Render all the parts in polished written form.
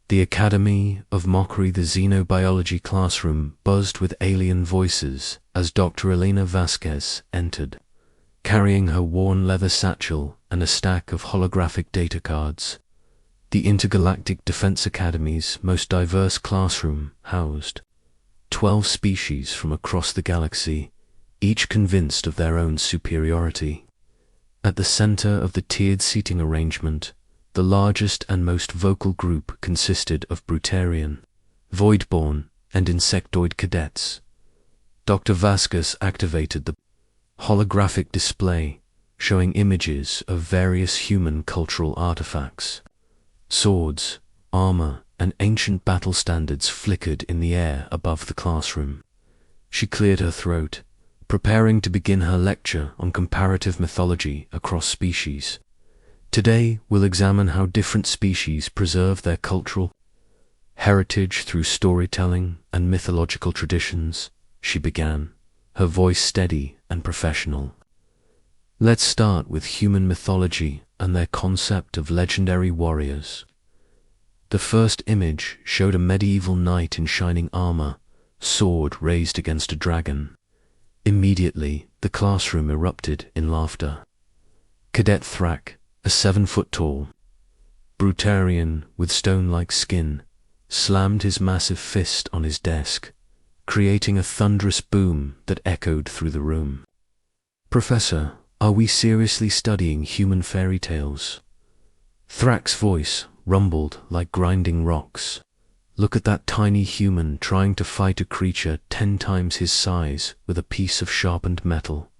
The Academy of Mockery, the xenobiology classroom, buzzed with alien voices as Dr. Elena Vasquez entered, carrying her worn leather satchel and a stack of holographic data cards. The Intergalactic Defense Academy's most diverse classroom housed 12 species from across the galaxy, each convinced of their own superiority. At the center of the tiered seating arrangement, the largest and most vocal group consisted of Brutarian, Voidborn, and Insectoid cadets. Dr. Vasquez activated the holographic display, showing images of various human cultural artifacts. Swords, armor, and ancient battle standards flickered in the air above the classroom. She cleared her throat, preparing to begin her lecture on comparative mythology across species. Today, we'll examine how different species preserve their cultural heritage through storytelling and mythological traditions, she began, her voice steady and professional. Let's start with human mythology and their concept of legendary warriors. The first image showed a medieval knight in shining armor, sword raised against a dragon. Immediately, the classroom erupted in laughter. Cadet Thrak, a 7-foot-tall Brutarian with stone-like skin, slammed his massive fist on his desk, creating a thunderous boom that echoed through the room. "Professor, are we seriously studying human fairy tales?" Thrak's voice rumbled like grinding rocks. "Look at that tiny human trying to fight a creature 10 times his size with a piece of sharpened metal.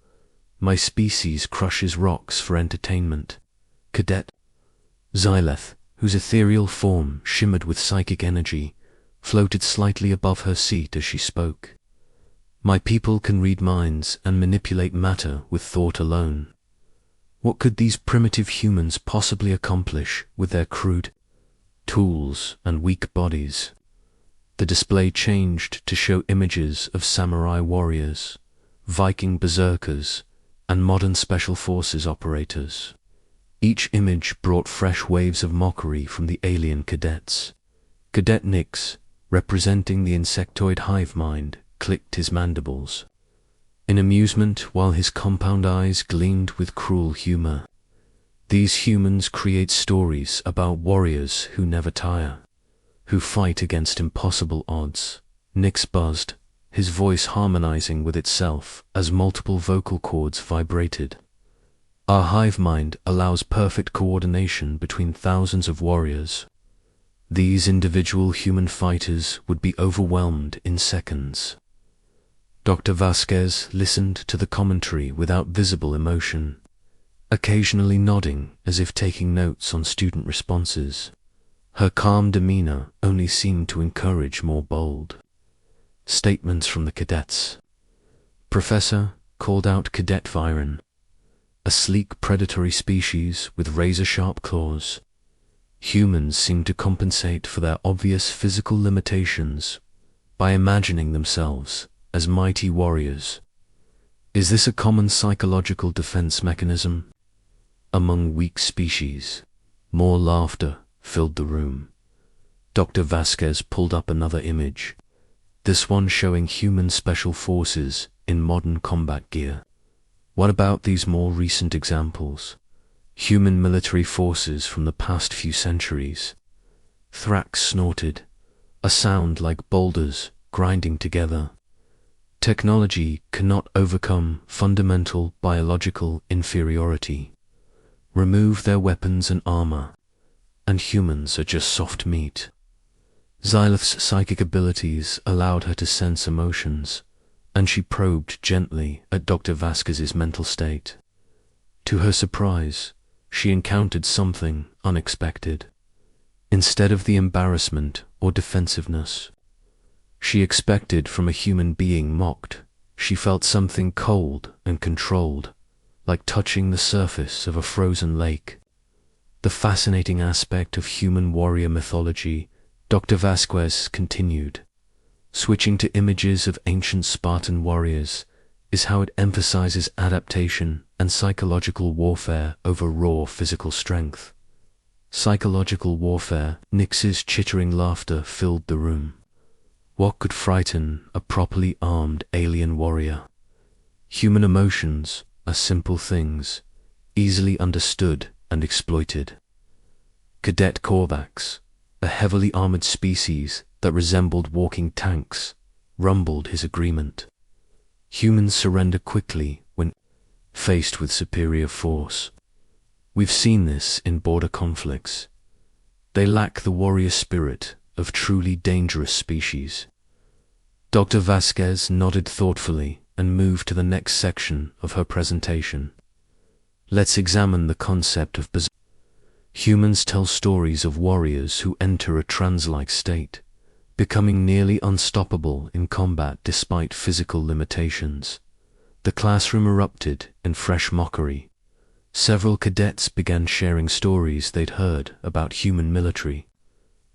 My species crushes rocks for entertainment." Cadet Xyleth, whose ethereal form shimmered with psychic energy, floated slightly above her seat as she spoke. "My people can read minds and manipulate matter with thought alone. What could these primitive humans possibly accomplish with their crude tools and weak bodies?" The display changed to show images of samurai warriors, Viking berserkers, and modern special forces operators. Each image brought fresh waves of mockery from the alien cadets. Cadet Nyx, representing the insectoid hive mind, clicked his mandibles in amusement while his compound eyes gleamed with cruel humor. These humans create stories about warriors who never tire, who fight against impossible odds. Nyx buzzed, his voice harmonizing with itself as multiple vocal cords vibrated. "Our hive mind allows perfect coordination between thousands of warriors. These individual human fighters would be overwhelmed in seconds." Dr. Vasquez listened to the commentary without visible emotion, occasionally nodding as if taking notes on student responses. Her calm demeanor only seemed to encourage more bold statements from the cadets. "Professor," called out Cadet Viren, a sleek predatory species with razor-sharp claws. Humans seem to compensate for their obvious physical limitations by imagining themselves as mighty warriors. Is this a common psychological defense mechanism among weak species? More laughter filled the room. Dr. Vasquez pulled up another image, this one showing human special forces in modern combat gear. What about these more recent examples? Human military forces from the past few centuries. Thrak snorted, a sound like boulders grinding together. Technology cannot overcome fundamental biological inferiority. Remove their weapons and armor, and humans are just soft meat. Xyleth's psychic abilities allowed her to sense emotions, and she probed gently at Dr. Vasquez's mental state. To her surprise, she encountered something unexpected. Instead of the embarrassment or defensiveness she expected from a human being mocked, she felt something cold and controlled, like touching the surface of a frozen lake. The fascinating aspect of human warrior mythology, Dr. Vasquez continued, switching to images of ancient Spartan warriors, is how it emphasizes adaptation and psychological warfare over raw physical strength. Psychological warfare. Nix's chittering laughter filled the room. What could frighten a properly armed alien warrior? Human emotions are simple things, easily understood and exploited. Cadet Korvax, a heavily armored species that resembled walking tanks, rumbled his agreement. Humans surrender quickly when faced with superior force. We've seen this in border conflicts. They lack the warrior spirit of truly dangerous species. Dr. Vasquez nodded thoughtfully and moved to the next section of her presentation. Let's examine the concept of berserk. Humans tell stories of warriors who enter a trance-like state, becoming nearly unstoppable in combat despite physical limitations. The classroom erupted in fresh mockery. Several cadets began sharing stories they'd heard about human military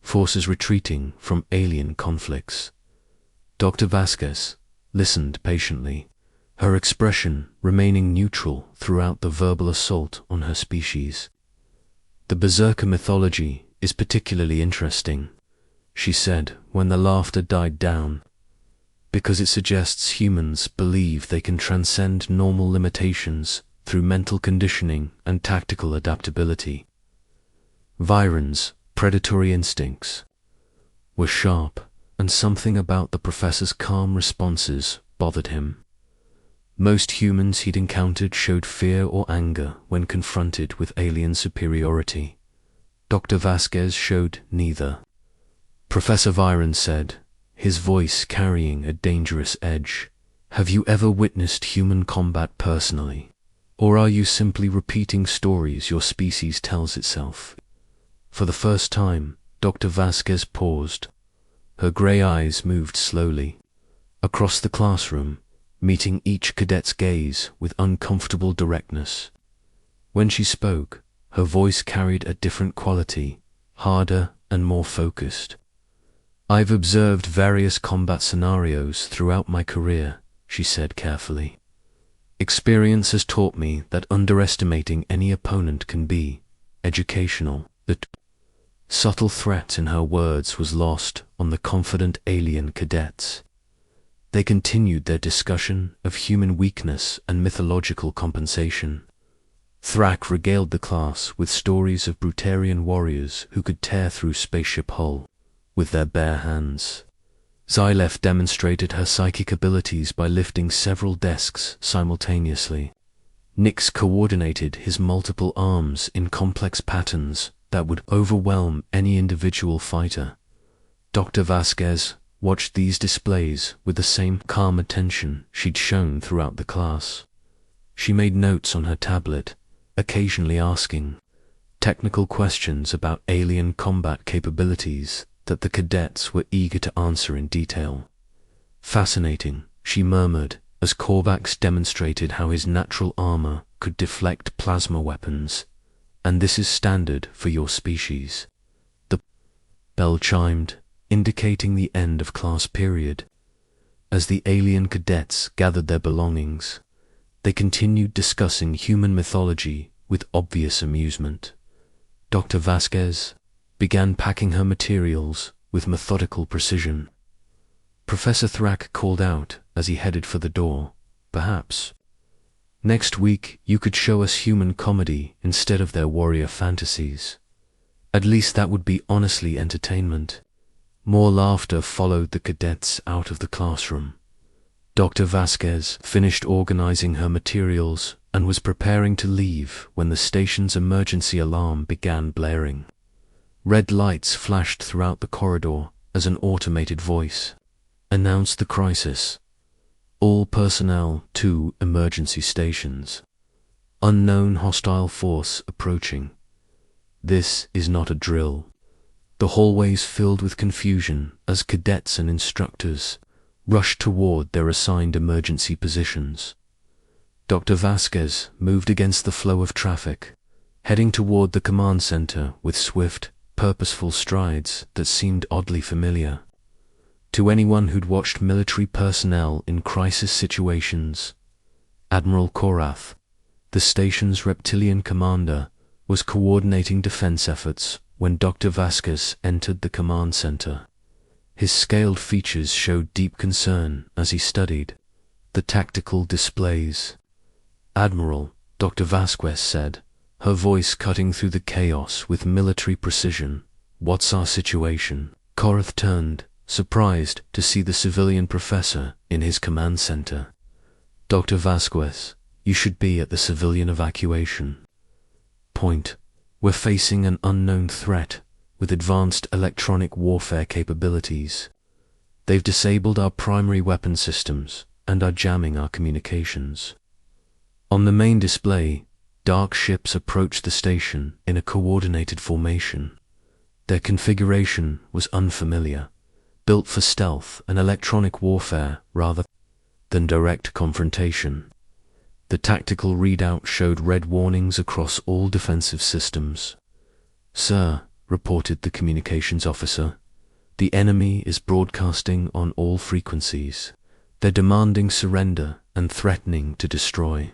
forces retreating from alien conflicts. Dr. Vasquez listened patiently, her expression remaining neutral throughout the verbal assault on her species. The berserker mythology is particularly interesting, she said when the laughter died down, because it suggests humans believe they can transcend normal limitations through mental conditioning and tactical adaptability. Viren's predatory instincts were sharp, and something about the professor's calm responses bothered him. Most humans he'd encountered showed fear or anger when confronted with alien superiority. Dr. Vasquez showed neither. Professor Viren said, his voice carrying a dangerous edge, "Have you ever witnessed human combat personally? Or are you simply repeating stories your species tells itself?" For the first time, Dr. Vasquez paused. Her grey eyes moved slowly across the classroom, meeting each cadet's gaze with uncomfortable directness. When she spoke, her voice carried a different quality, harder and more focused. "I've observed various combat scenarios throughout my career," she said carefully. "Experience has taught me that underestimating any opponent can be educational." The subtle threat in her words was lost on the confident alien cadets. They continued their discussion of human weakness and mythological compensation. Thrak regaled the class with stories of Brutarian warriors who could tear through spaceship hull with their bare hands. Xylef demonstrated her psychic abilities by lifting several desks simultaneously. Nix coordinated his multiple arms in complex patterns that would overwhelm any individual fighter. Dr. Vasquez watched these displays with the same calm attention she'd shown throughout the class. She made notes on her tablet, occasionally asking technical questions about alien combat capabilities that the cadets were eager to answer in detail. "Fascinating," she murmured, as Korvax demonstrated how his natural armor could deflect plasma weapons. "And this is standard for your species." The bell chimed, indicating the end of class period. As the alien cadets gathered their belongings, they continued discussing human mythology with obvious amusement. Dr. Vasquez began packing her materials with methodical precision. Professor Thrak called out as he headed for the door, "Perhaps next week you could show us human comedy instead of their warrior fantasies. At least that would be honestly entertainment." More laughter followed the cadets out of the classroom. Dr. Vasquez finished organizing her materials and was preparing to leave when the station's emergency alarm began blaring. Red lights flashed throughout the corridor as an automated voice announced the crisis. "All personnel to emergency stations. Unknown hostile force approaching." This is not a drill. The hallways filled with confusion as cadets and instructors rushed toward their assigned emergency positions. Dr. Vasquez moved against the flow of traffic, heading toward the command center with swift, purposeful strides that seemed oddly familiar. To anyone who'd watched military personnel in crisis situations, Admiral Korath, the station's reptilian commander, was coordinating defense efforts when Dr. Vasquez entered the command center. His scaled features showed deep concern as he studied the tactical displays. "Admiral," Dr. Vasquez said, her voice cutting through the chaos with military precision, "what's our situation?" Korath turned, surprised to see the civilian professor in his command center. "Dr. Vasquez, you should be at the civilian evacuation point. We're facing an unknown threat with advanced electronic warfare capabilities. They've disabled our primary weapon systems and are jamming our communications." On the main display, dark ships approached the station in a coordinated formation. Their configuration was unfamiliar, built for stealth and electronic warfare rather than direct confrontation. The tactical readout showed red warnings across all defensive systems. "Sir," reported the communications officer, "the enemy is broadcasting on all frequencies. They're demanding surrender and threatening to destroy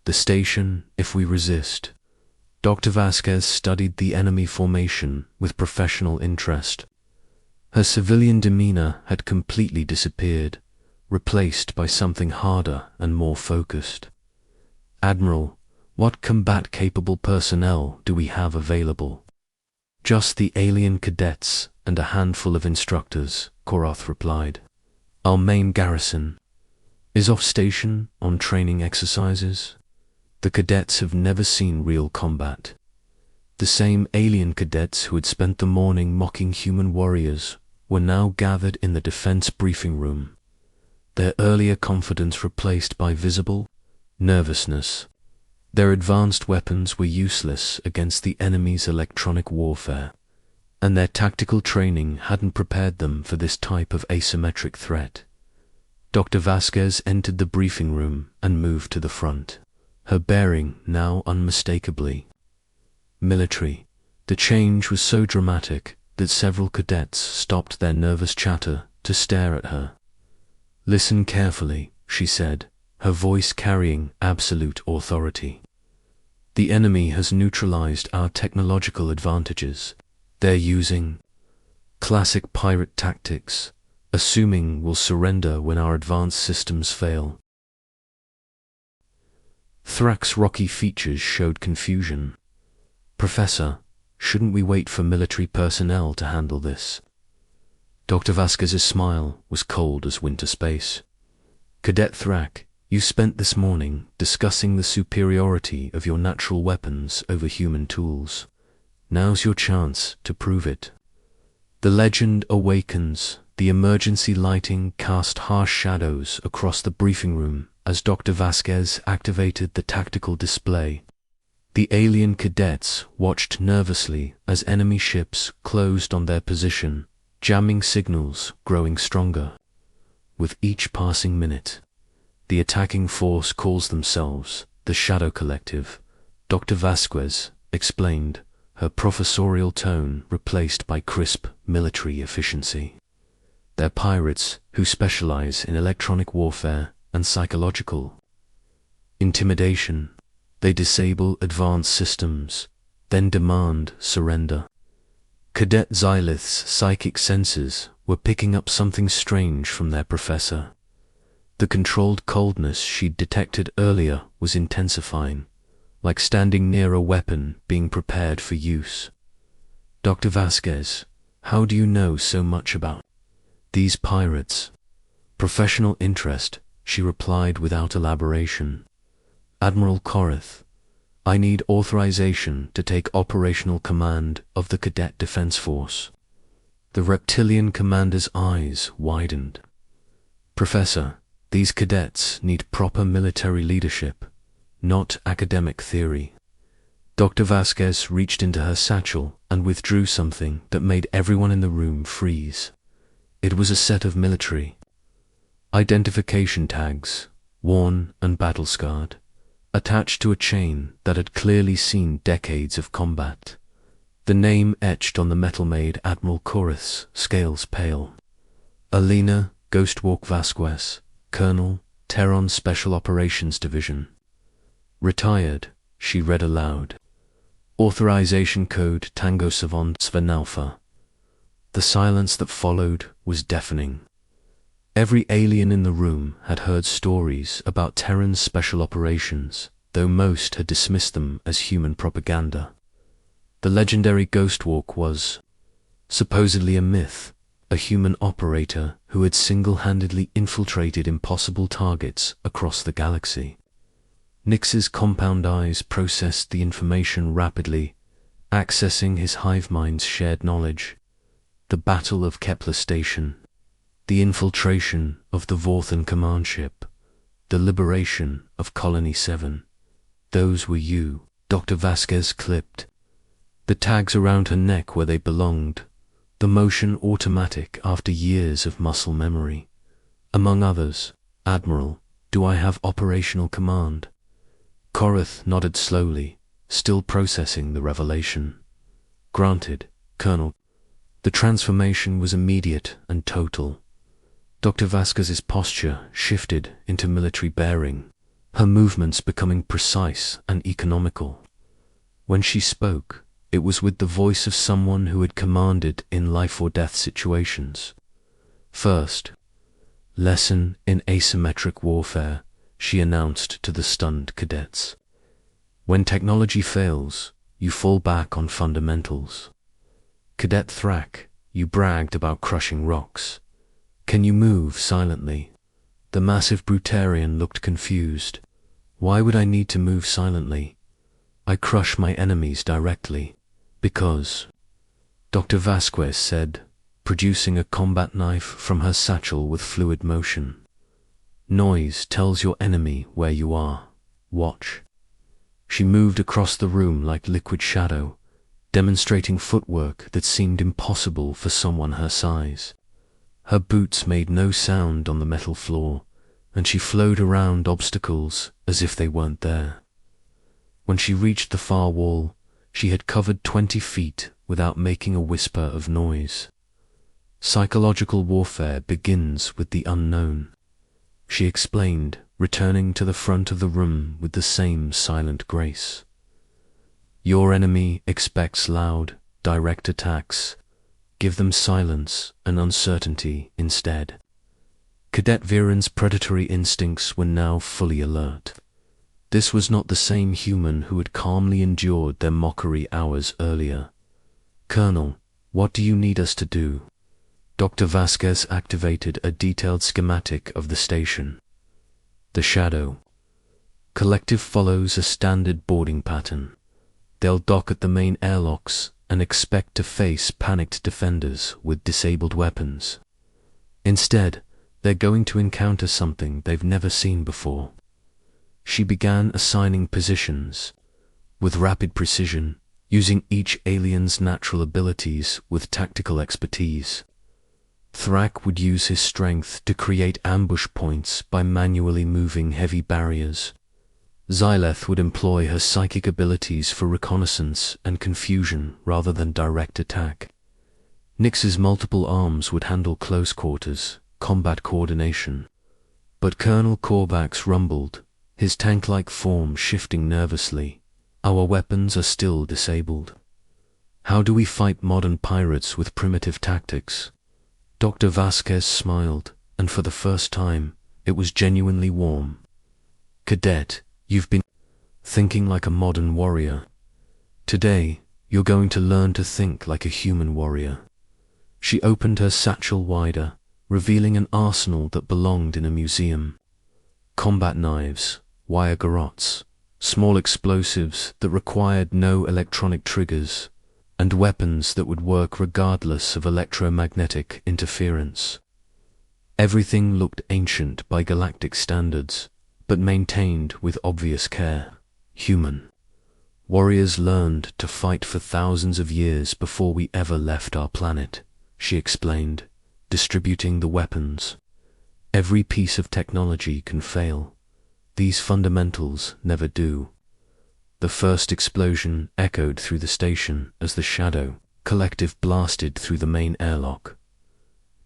the station if we resist." Dr. Vasquez studied the enemy formation with professional interest. Her civilian demeanor had completely disappeared, replaced by something harder and more focused. "Admiral, what combat-capable personnel do we have available?" "Just the alien cadets and a handful of instructors," Korath replied. "Our main garrison is off station on training exercises. The cadets have never seen real combat." The same alien cadets who had spent the morning mocking human warriors were now gathered in the defense briefing room, their earlier confidence replaced by visible nervousness. Their advanced weapons were useless against the enemy's electronic warfare, and their tactical training hadn't prepared them for this type of asymmetric threat. Dr. Vasquez entered the briefing room and moved to the front, her bearing now unmistakably military. The change was so dramatic that several cadets stopped their nervous chatter to stare at her. "Listen carefully," she said, her voice carrying absolute authority. "The enemy has neutralized our technological advantages. They're using classic pirate tactics, assuming we'll surrender when our advanced systems fail." Thrak's rocky features showed confusion. "Professor, shouldn't we wait for military personnel to handle this?" Dr. Vasquez's smile was cold as winter space. "Cadet Thrak, you spent this morning discussing the superiority of your natural weapons over human tools. Now's your chance to prove it." The legend awakens. The emergency lighting cast harsh shadows across the briefing room as Dr. Vasquez activated the tactical display. The alien cadets watched nervously as enemy ships closed on their position, jamming signals growing stronger. With each passing minute, the attacking force calls themselves the Shadow Collective, Dr. Vasquez explained, her professorial tone replaced by crisp military efficiency. "They're pirates who specialize in electronic warfare and psychological intimidation. They disable advanced systems, then demand surrender." Cadet Xylith's psychic senses were picking up something strange from their professor. The controlled coldness she'd detected earlier was intensifying, like standing near a weapon being prepared for use. "Dr. Vasquez, how do you know so much about these pirates?" "Professional interest," she replied without elaboration. "Admiral Korath, I need authorization to take operational command of the Cadet Defense Force." The reptilian commander's eyes widened. "Professor, these cadets need proper military leadership, not academic theory." Dr. Vasquez reached into her satchel and withdrew something that made everyone in the room freeze. It was a set of military identification tags, worn and battle-scarred, attached to a chain that had clearly seen decades of combat. The name etched on the metal made Admiral Korath's scales pale. "Alina Ghostwalk Vasquez, Colonel, Terran Special Operations Division. Retired," she read aloud. Authorization code Tango Savant Sven Alpha. The silence that followed was deafening. Every alien in the room had heard stories about Terran's special operations, though most had dismissed them as human propaganda. The legendary Ghost Walk was supposedly a myth, a human operator who had single-handedly infiltrated impossible targets across the galaxy. Nix's compound eyes processed the information rapidly, accessing his hive mind's shared knowledge. The Battle of Kepler Station, the infiltration of the Vorthan command ship, the liberation of Colony 7. Those were you, Dr. Vasquez clipped. The tags around her neck where they belonged, the motion automatic after years of muscle memory. Among others, Admiral, do I have operational command? Korath nodded slowly, still processing the revelation. Granted, Colonel. The transformation was immediate and total. Dr. Vasquez's posture shifted into military bearing, her movements becoming precise and economical. When she spoke, it was with the voice of someone who had commanded in life-or-death situations. First, lesson in asymmetric warfare, she announced to the stunned cadets. When technology fails, you fall back on fundamentals. Cadet Thrak, you bragged about crushing rocks. Can you move silently? The massive Brutarian looked confused. Why would I need to move silently? I crush my enemies directly. Because, Dr. Vasquez said, producing a combat knife from her satchel with fluid motion. Noise tells your enemy where you are. Watch. She moved across the room like liquid shadow, demonstrating footwork that seemed impossible for someone her size. Her boots made no sound on the metal floor, and she flowed around obstacles as if they weren't there. When she reached the far wall, she had covered 20 feet without making a whisper of noise. Psychological warfare begins with the unknown, she explained, returning to the front of the room with the same silent grace. Your enemy expects loud, direct attacks. Give them silence and uncertainty instead. Cadet Viren's predatory instincts were now fully alert. This was not the same human who had calmly endured their mockery hours earlier. Colonel, what do you need us to do? Dr. Vasquez activated a detailed schematic of the station. The Shadow. Collective follows a standard boarding pattern. They'll dock at the main airlocks and expect to face panicked defenders with disabled weapons. Instead, they're going to encounter something they've never seen before. She began assigning positions, with rapid precision, using each alien's natural abilities with tactical expertise. Thrak would use his strength to create ambush points by manually moving heavy barriers. Xyleth would employ her psychic abilities for reconnaissance and confusion rather than direct attack. Nix's multiple arms would handle close quarters, combat coordination. But Colonel Korvax rumbled, his tank-like form shifting nervously. Our weapons are still disabled. How do we fight modern pirates with primitive tactics? Dr. Vasquez smiled, and for the first time, it was genuinely warm. Cadet, you've been thinking like a modern warrior. Today, you're going to learn to think like a human warrior. She opened her satchel wider, revealing an arsenal that belonged in a museum. Combat knives, wire garrots, small explosives that required no electronic triggers, and weapons that would work regardless of electromagnetic interference. Everything looked ancient by galactic standards, but maintained with obvious care. Human. Warriors learned to fight for thousands of years before we ever left our planet, she explained, distributing the weapons. Every piece of technology can fail. These fundamentals never do. The first explosion echoed through the station as the Shadow Collective blasted through the main airlock.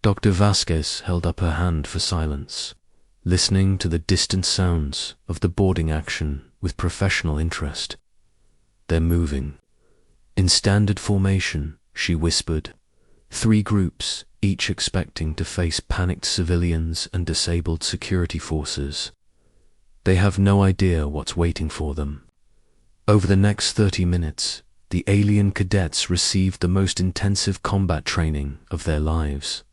Dr. Vasquez held up her hand for silence, listening to the distant sounds of the boarding action with professional interest. They're moving. In standard formation, she whispered. 3 groups, each expecting to face panicked civilians and disabled security forces. They have no idea what's waiting for them. Over the next 30 minutes, the alien cadets received the most intensive combat training of their lives.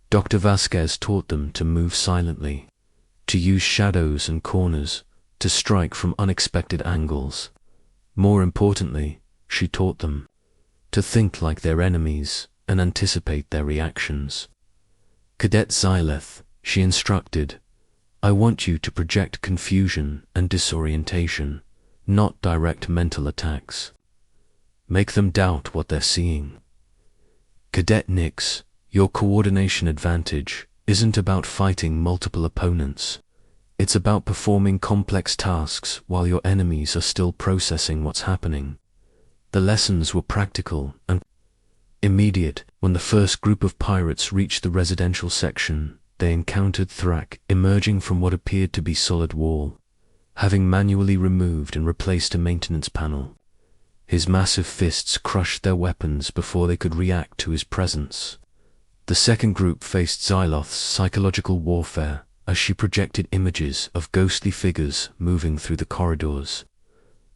Dr. Vasquez taught them to move silently, to use shadows and corners, to strike from unexpected angles. More importantly, she taught them to think like their enemies and anticipate their reactions. Cadet Xyleth, she instructed, I want you to project confusion and disorientation, not direct mental attacks. Make them doubt what they're seeing. Cadet Nix, your coordination advantage isn't about fighting multiple opponents. It's about performing complex tasks while your enemies are still processing what's happening. The lessons were practical and immediate. When the first group of pirates reached the residential section, they encountered Thrak emerging from what appeared to be solid wall, having manually removed and replaced a maintenance panel. His massive fists crushed their weapons before they could react to his presence. The second group faced Xyloth's psychological warfare as she projected images of ghostly figures moving through the corridors.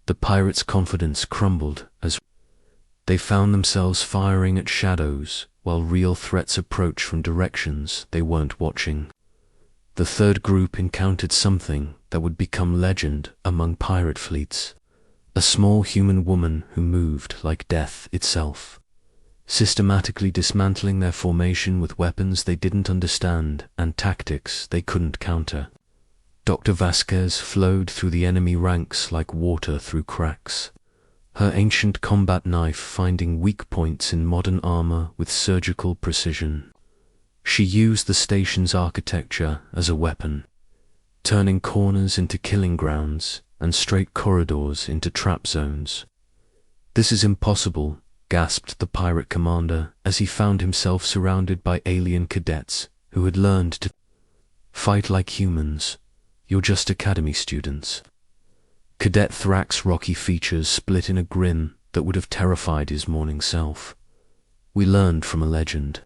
The pirates' confidence crumbled as they found themselves firing at shadows while real threats approached from directions they weren't watching. The third group encountered something that would become legend among pirate fleets. A small human woman who moved like death itself, systematically dismantling their formation with weapons they didn't understand and tactics they couldn't counter. Dr. Vasquez flowed through the enemy ranks like water through cracks, her ancient combat knife finding weak points in modern armor with surgical precision. She used the station's architecture as a weapon, turning corners into killing grounds and straight corridors into trap zones. This is impossible, gasped the pirate commander as he found himself surrounded by alien cadets who had learned to fight like humans. You're just academy students. Cadet Thrak's rocky features split in a grin that would have terrified his morning self. We learned from a legend.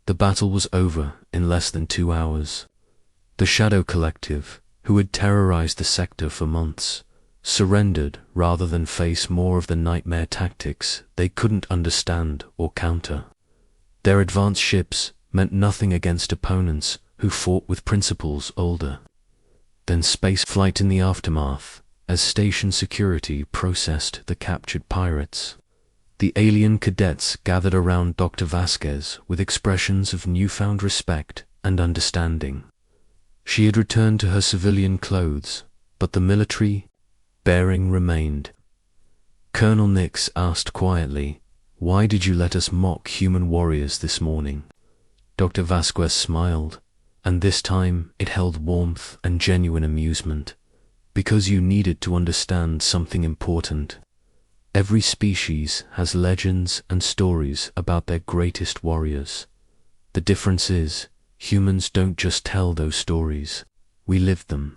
The battle was over in less than 2 hours. The Shadow Collective, who had terrorized the sector for months, surrendered rather than face more of the nightmare tactics they couldn't understand or counter. Their advanced ships meant nothing against opponents who fought with principles older than space flight. In the aftermath, as station security processed the captured pirates, the alien cadets gathered around Dr. Vasquez with expressions of newfound respect and understanding. She had returned to her civilian clothes, but the military bearing remained. Colonel Nix asked quietly, "Why did you let us mock human warriors this morning?" Dr. Vasquez smiled, and this time it held warmth and genuine amusement. Because you needed to understand something important. Every species has legends and stories about their greatest warriors. The difference is, humans don't just tell those stories, we live them.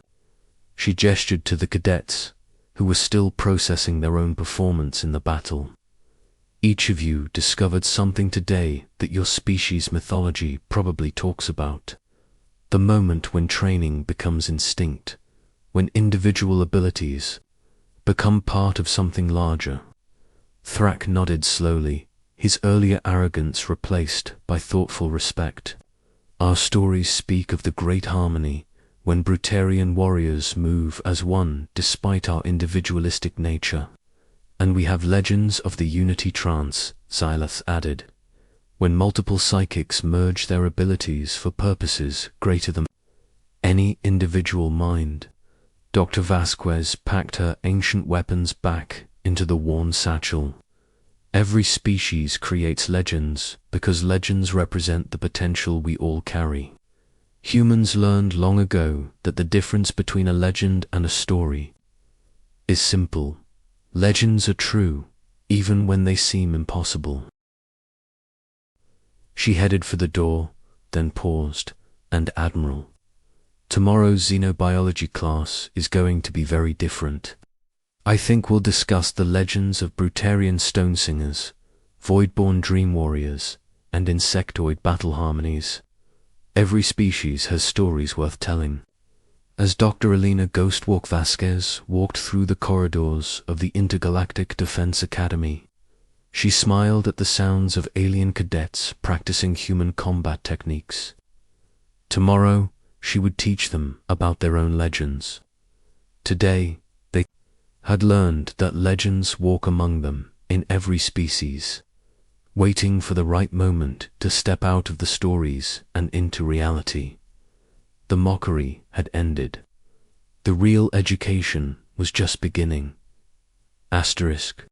She gestured to the cadets, who were still processing their own performance in the battle. Each of you discovered something today that your species' mythology probably talks about. The moment when training becomes instinct, when individual abilities become part of something larger. Thrak nodded slowly, his earlier arrogance replaced by thoughtful respect. Our stories speak of the great harmony when Brutarian warriors move as one despite our individualistic nature. And we have legends of the unity trance, Xyleth added, when multiple psychics merge their abilities for purposes greater than any individual mind. Dr. Vasquez packed her ancient weapons back into the worn satchel. Every species creates legends because legends represent the potential we all carry. Humans learned long ago that the difference between a legend and a story is simple. Legends are true, even when they seem impossible. She headed for the door, then paused, and Admiral, tomorrow's xenobiology class is going to be very different. I think we'll discuss the legends of Brutarian stone singers, voidborn dream warriors, and insectoid battle harmonies. Every species has stories worth telling. As Dr. Elena Ghostwalk Vasquez walked through the corridors of the Intergalactic Defense Academy, she smiled at the sounds of alien cadets practicing human combat techniques. Tomorrow, she would teach them about their own legends. Today, they had learned that legends walk among them in every species, waiting for the right moment to step out of the stories and into reality. The mockery had ended. The real education was just beginning. Asterisk.